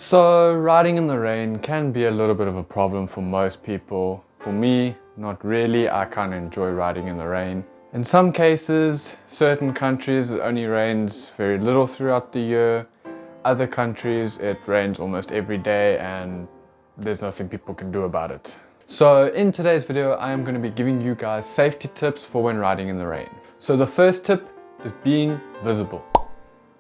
So riding in the rain can be a little bit of a problem for most people. For me, not really. I kind of enjoy riding in the rain. In some cases, certain countries it only rains very little throughout the year. Other countries it rains almost every day and there's nothing people can do about it. So in today's video, I am going to be giving you guys safety tips for when riding in the rain. So the first tip is being visible.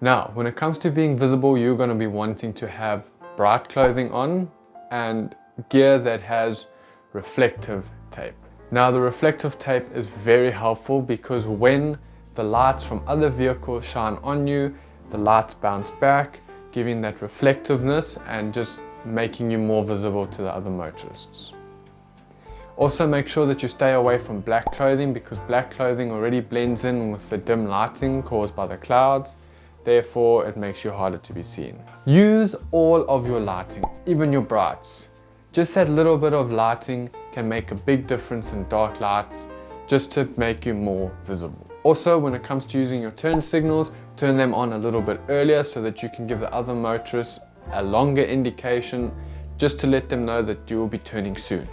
Now, when it comes to being visible, you're going to be wanting to have bright clothing on and gear that has reflective tape. Now, the reflective tape is very helpful because when the lights from other vehicles shine on you, the lights bounce back, giving that reflectiveness and just making you more visible to the other motorists. Also, make sure that you stay away from black clothing because black clothing already blends in with the dim lighting caused by the clouds. Therefore, it makes you harder to be seen. Use all of your lighting, even your brights. Just that little bit of lighting can make a big difference in dark lights just to make you more visible. Also, when it comes to using your turn signals, turn them on a little bit earlier so that you can give the other motorists a longer indication just to let them know that you will be turning soon.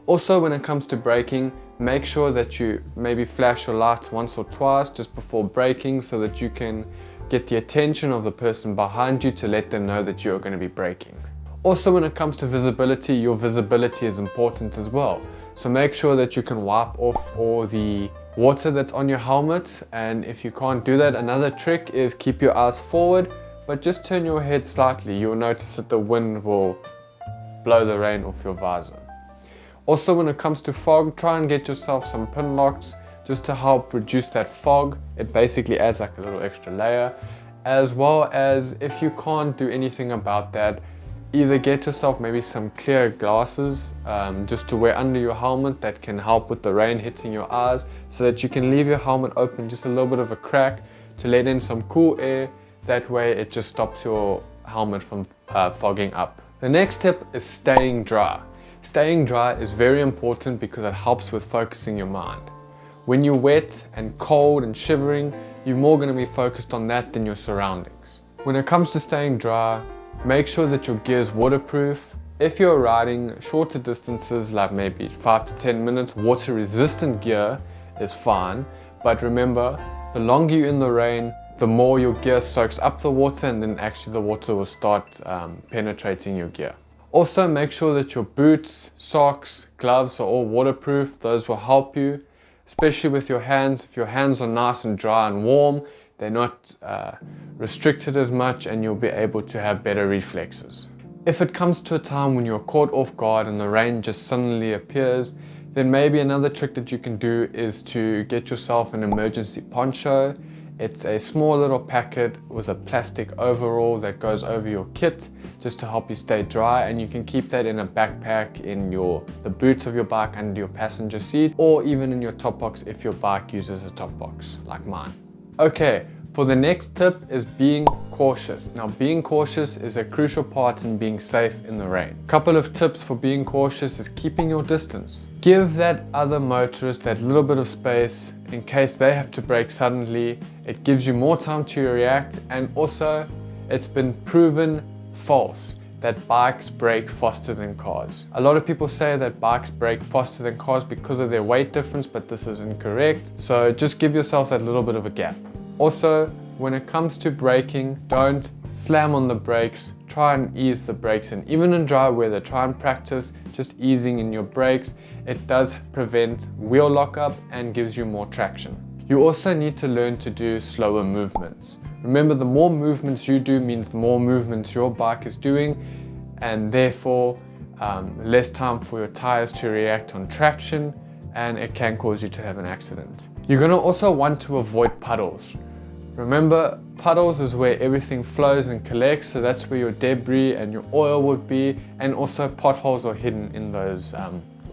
Also, when it comes to braking, make sure that you maybe flash your lights once or twice just before braking so that you can get the attention of the person behind you to let them know that you're going to be braking. Also, when it comes to visibility, your visibility is important as well. So make sure that you can wipe off all the water that's on your helmet, and if you can't do that, another trick is keep your eyes forward but just turn your head slightly. You'll notice that the wind will blow the rain off your visor. Also, when it comes to fog, try and get yourself some pin locks just to help reduce that fog. It basically adds like a little extra layer. As well as if you can't do anything about that, either get yourself maybe some clear glasses just to wear under your helmet that can help with the rain hitting your eyes so that you can leave your helmet open just a little bit of a crack to let in some cool air. That way it just stops your helmet from fogging up. The next tip is staying dry. Staying dry is very important because it helps with focusing your mind. When you're wet and cold and shivering, you're more going to be focused on that than your surroundings. When it comes to staying dry, make sure that your gear is waterproof. If you're riding shorter distances, like maybe 5 to 10 minutes, water resistant gear is fine. But remember, the longer you're in the rain, the more your gear soaks up the water and then actually the water will start penetrating your gear. Also, make sure that your boots, socks, gloves are all waterproof. Those will help you, especially with your hands. If your hands are nice and dry and warm, they're not restricted as much and you'll be able to have better reflexes. If it comes to a time when you're caught off guard and the rain just suddenly appears, then maybe another trick that you can do is to get yourself an emergency poncho. It's a small little packet with a plastic overall that goes over your kit just to help you stay dry, and you can keep that in a backpack in the boots of your bike under your passenger seat, or even in your top box if your bike uses a top box like mine. Okay, for the next tip is being cautious. Now, being cautious is a crucial part in being safe in the rain. A couple of tips for being cautious is keeping your distance. Give that other motorist that little bit of space in case they have to brake suddenly. It gives you more time to react, and also it's been proven false that bikes brake faster than cars. A lot of people say that bikes brake faster than cars because of their weight difference, but this is incorrect. So just give yourself that little bit of a gap. Also, when it comes to braking, don't slam on the brakes. Try and ease the brakes in. Even in dry weather, try and practice just easing in your brakes. It does prevent wheel lockup and gives you more traction. You also need to learn to do slower movements. Remember, the more movements you do means the more movements your bike is doing, and therefore less time for your tires to react on traction, and it can cause you to have an accident. You're going to also want to avoid puddles. Remember, puddles is where everything flows and collects, so that's where your debris and your oil would be, and also potholes are hidden in those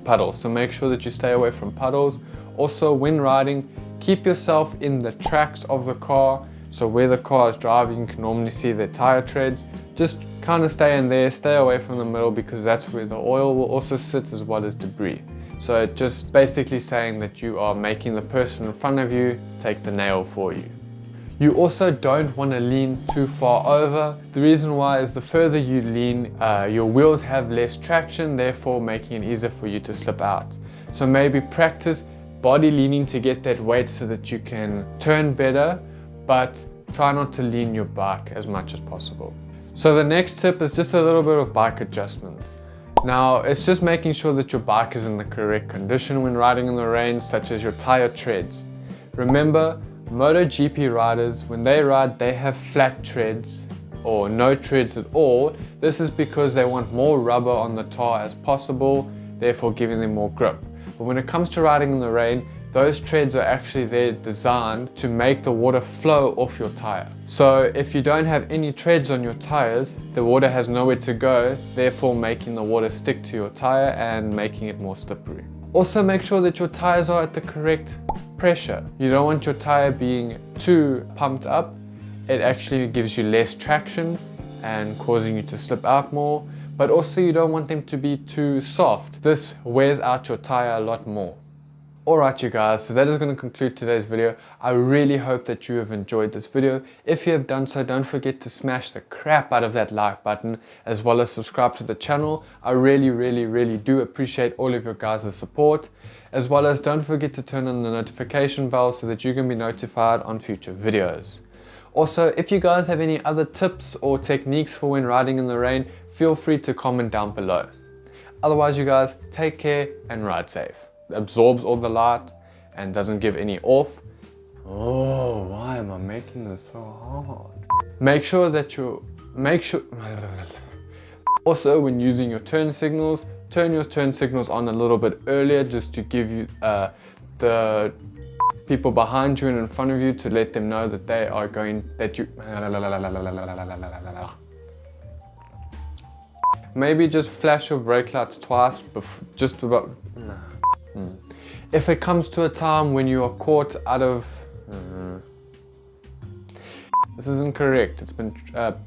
puddles, so make sure that you stay away from puddles. Also, when riding, keep yourself in the tracks of the car, so where the car is driving you can normally see their tire treads. Just kind of stay in there, stay away from the middle because that's where the oil will also sit as well as debris. So just basically saying that you are making the person in front of you take the nail for you. You also don't want to lean too far over. The reason why is the further you lean, your wheels have less traction, therefore making it easier for you to slip out. So maybe practice body leaning to get that weight so that you can turn better, but try not to lean your bike as much as possible. So the next tip is just a little bit of bike adjustments. Now, it's just making sure that your bike is in the correct condition when riding in the rain, such as your tire treads. Remember, MotoGP riders, when they ride, they have flat treads or no treads at all. This is because they want more rubber on the tire as possible, therefore giving them more grip. But when it comes to riding in the rain, those treads are actually there designed to make the water flow off your tire. So if you don't have any treads on your tires, the water has nowhere to go, therefore making the water stick to your tire and making it more slippery. Also make sure that your tires are at the correct pressure. You don't want your tire being too pumped up. It actually gives you less traction and causing you to slip out more. But also you don't want them to be too soft. This wears out your tire a lot more. Alright you guys, so that is going to conclude today's video. I really hope that you have enjoyed this video. If you have done so, don't forget to smash the crap out of that like button, as well as subscribe to the channel. I really do appreciate all of your guys' support, as well as don't forget to turn on the notification bell so that you can be notified on future videos. Also, if you guys have any other tips or techniques for when riding in the rain, feel free to comment down below. Otherwise you guys, take care and ride safe. Absorbs all the light and doesn't give any off. Oh, why am I making this so hard? Make sure also when using your turn signals, turn your turn signals on a little bit earlier, just to give you the people behind you and in front of you, to let them know that they are going, that you maybe just flash your brake lights twice before, just about. If it comes to a time when you are caught out of... This isn't correct. It's been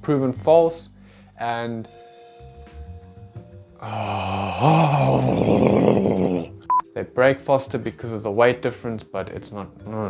proven false, and... They brake faster because of the weight difference, but it's not... No.